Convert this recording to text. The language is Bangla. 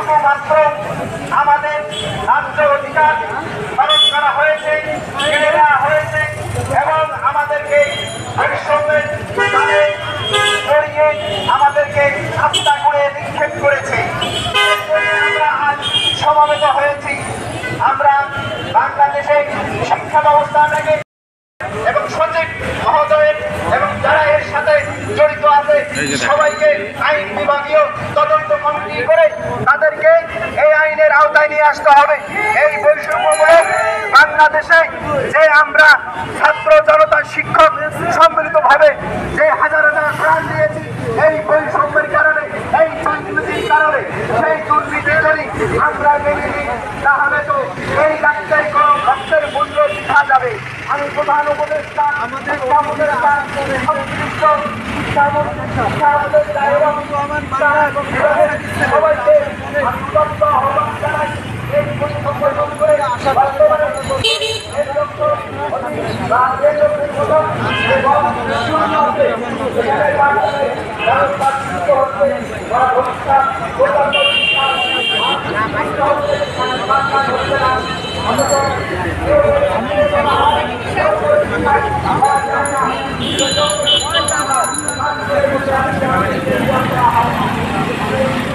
শুধুমাত্র আমাদের ন্যায্য অধিকার পালন করা হয়েছে, কেড়ে নেওয়া হয়েছে এবং আমাদেরকে বৈষম্যের জালে জড়িয়ে আমাদেরকে হত্যা করে নিক্ষেপ করেছে। আমরা আজ সমাবেত হয়েছি। আমরা বাংলাদেশে শিক্ষা ব্যবস্থাটাকে এবং সচিব মহোদয়ের এবং যারা এর সাথে জড়িত আছে সবাইকে আইন বিভাগীয় তদন্ত কমিটি করে তাদেরকে এই আইনের আওতায় নিয়ে আসতে হবে। এই বৈষম্যমূলক বাংলাদেশে যে আমরা ছাত্র জনতা শিক্ষক সম্মিলিতভাবে যে হাজার হাজার প্রাণ দিয়েছি এই বৈষম্যের কারণে, এই দুর্নীতির কারণে, সেই দুর্নীতি যদি আমরা মেনে নিই তাহলে তো এই রাস্তায় কোনো রক্তের মূল্য দেখা যাবে। আমি প্রধান উপদেষ্টা আমাদের সংশ্লিষ্ট সবাইকে আহ্বান জানাই এই বৈষম্য দূর করে Thank you.